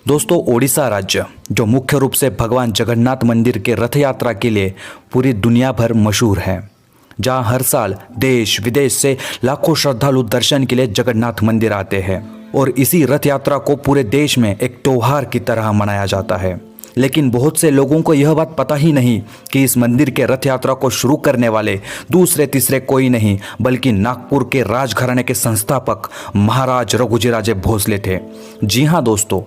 दोस्तों, ओडिशा राज्य जो मुख्य रूप से भगवान जगन्नाथ मंदिर के रथ यात्रा के लिए पूरी दुनिया भर मशहूर है, जहां हर साल देश विदेश से लाखों श्रद्धालु दर्शन के लिए जगन्नाथ मंदिर आते हैं और इसी रथ यात्रा को पूरे देश में एक त्योहार की तरह मनाया जाता है। लेकिन बहुत से लोगों को यह बात पता ही नहीं कि इस मंदिर के रथ यात्रा को शुरू करने वाले दूसरे तीसरे कोई नहीं बल्कि नागपुर के राजघराने के संस्थापक महाराज रघुजीराजे भोसले थे। जी हाँ दोस्तों,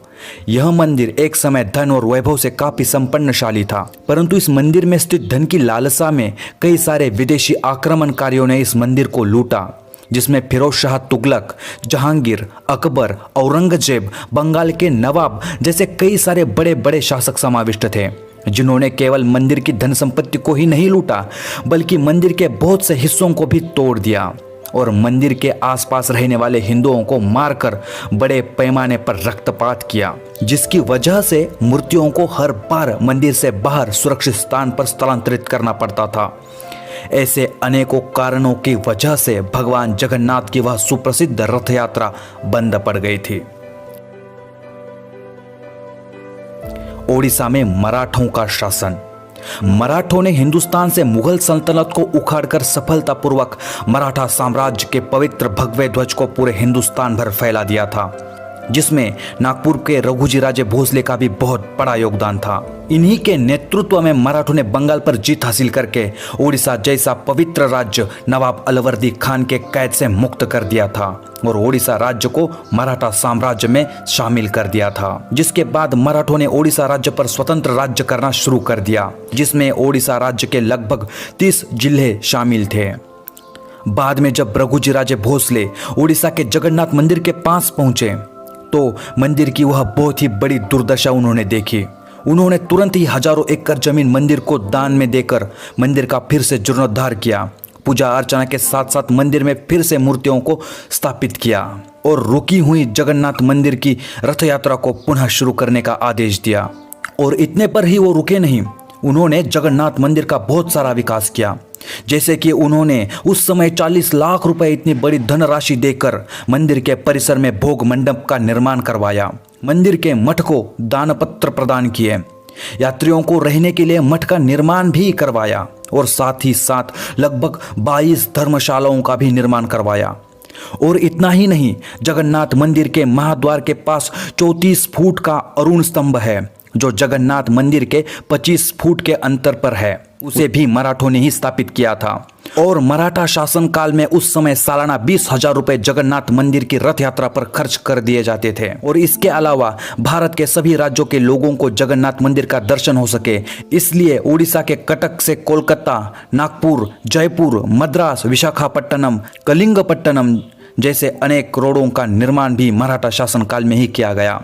यह मंदिर एक समय धन और वैभव से काफी संपन्नशाली था, परंतु इस मंदिर में स्थित धन की लालसा में कई सारे विदेशी आक्रमणकारियों ने इस मंदिर को लूटा, जिसमें फिरोज शाह तुगलक, जहांगीर, अकबर, औरंगजेब, बंगाल के नवाब जैसे कई सारे बड़े बड़े शासक समाविष्ट थे, जिन्होंने केवल मंदिर की धन संपत्ति को ही नहीं लूटा बल्कि मंदिर के बहुत से हिस्सों को भी तोड़ दिया और मंदिर के आसपास रहने वाले हिंदुओं को मारकर बड़े पैमाने पर रक्तपात किया, जिसकी वजह से मूर्तियों को हर बार मंदिर से बाहर सुरक्षित स्थान पर स्थलांतरित करना पड़ता था। ऐसे अनेकों कारणों की वजह से भगवान जगन्नाथ की वह सुप्रसिद्ध रथ यात्रा बंद पड़ गई थी। ओडिशा में मराठों का शासन। मराठों ने हिंदुस्तान से मुगल सल्तनत को उखाड़कर सफलतापूर्वक मराठा साम्राज्य के पवित्र भगवे ध्वज को पूरे हिंदुस्तान भर फैला दिया था, जिसमें नागपुर के रघुजीराजे भोसले का भी बहुत बड़ा योगदान था। इन्हीं के नेतृत्व में मराठों ने बंगाल पर जीत हासिल करके ओडिशा जैसा पवित्र राज्य नवाब अलवर्दी खान के कैद से मुक्त कर दिया था और ओडिशा राज्य को मराठा साम्राज्य में शामिल कर दिया था। जिसके बाद मराठों ने ओडिशा राज्य पर स्वतंत्र राज्य करना शुरू कर दिया, जिसमें ओडिशा राज्य के लगभग 30 जिले शामिल थे। बाद में जब रघुजीराजे भोसले ओडिशा के जगन्नाथ मंदिर के पास पहुंचे तो मंदिर की वह बहुत ही बड़ी दुर्दशा उन्होंने देखी। उन्होंने तुरंत ही हजारों एकड़ जमीन मंदिर को दान में देकर मंदिर का फिर से जीर्णोद्धार किया, पूजा अर्चना के साथ साथ मंदिर में फिर से मूर्तियों को स्थापित किया और रुकी हुई जगन्नाथ मंदिर की रथ यात्रा को पुनः शुरू करने का आदेश दिया। और इतने पर ही वो रुके नहीं, उन्होंने जगन्नाथ मंदिर का बहुत सारा विकास किया, जैसे कि उन्होंने उस समय 40 लाख रुपए इतनी बड़ी धनराशि देकर मंदिर के परिसर में भोग मंडप का निर्माण करवाया, मंदिर के मठ को दानपत्र प्रदान किए, यात्रियों को रहने के लिए मठ का निर्माण भी करवाया और साथ ही साथ लगभग 22 धर्मशालाओं का भी निर्माण करवाया। और इतना ही नहीं, जगन्नाथ मंदिर के महाद्वार के पास 34 फुट का अरुण स्तंभ है जो जगन्नाथ मंदिर के 25 फुट के अंतर पर है, उसे भी मराठों ने ही स्थापित किया था। और मराठा शासन काल में उस समय सालाना 20,000 रुपए जगन्नाथ मंदिर की रथ यात्रा पर खर्च कर दिए जाते थे। और इसके अलावा भारत के सभी राज्यों के लोगों को जगन्नाथ मंदिर का दर्शन हो सके, इसलिए उड़ीसा के कटक से कोलकाता, नागपुर, जयपुर, मद्रास, विशाखापट्टनम, कलिंगपट्टनम जैसे अनेक रोडों का निर्माण भी मराठा शासनकाल में ही किया गया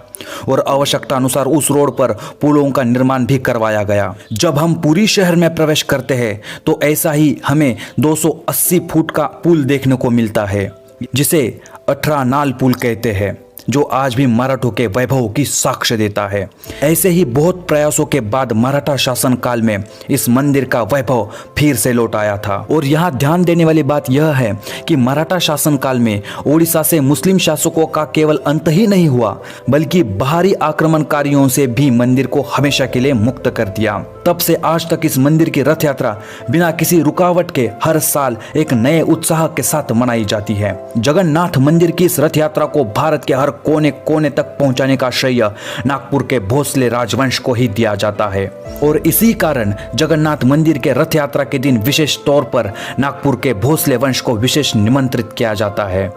और आवश्यकता अनुसार उस रोड पर पुलों का निर्माण भी करवाया गया। जब हम पुरी शहर में प्रवेश करते हैं तो ऐसा ही हमें 280 फुट का पुल देखने को मिलता है, जिसे 18 नाल पुल कहते हैं, जो आज भी मराठों के वैभव की साक्ष्य देता है। ऐसे ही बहुत प्रयासों के बाद मराठा शासन काल में इस मंदिर का वैभव फिर से लौट आया था। और यहाँ ध्यान देने वाली बात यह है कि मराठा शासन काल में ओडिशा से मुस्लिम शासकों का केवल अंत ही नहीं हुआ बल्कि बाहरी आक्रमणकारियों से भी मंदिर को हमेशा के लिए मुक्त कर दिया। तब से आज तक इस मंदिर की रथ यात्रा बिना किसी रुकावट के हर साल एक नए उत्साह के साथ मनाई जाती है। जगन्नाथ मंदिर की इस रथ यात्रा को भारत के हर कोने कोने तक पहुंचाने का श्रेय नागपुर के भोसले राजवंश को ही दिया जाता है और इसी कारण जगन्नाथ मंदिर के रथ यात्रा के दिन विशेष तौर पर नागपुर के भोसले वंश को विशेष निमंत्रित किया जाता है।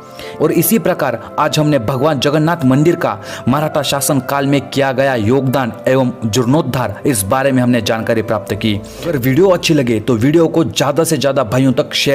और इसी प्रकार आज हमने भगवान जगन्नाथ मंदिर का मराठा शासन काल में किया गया योगदान एवं जीर्णोद्धार इस बारे में हमने जानकारी प्राप्त की। अगर वीडियो अच्छी लगे तो वीडियो को ज्यादा से ज्यादा भाइयों तक शेयर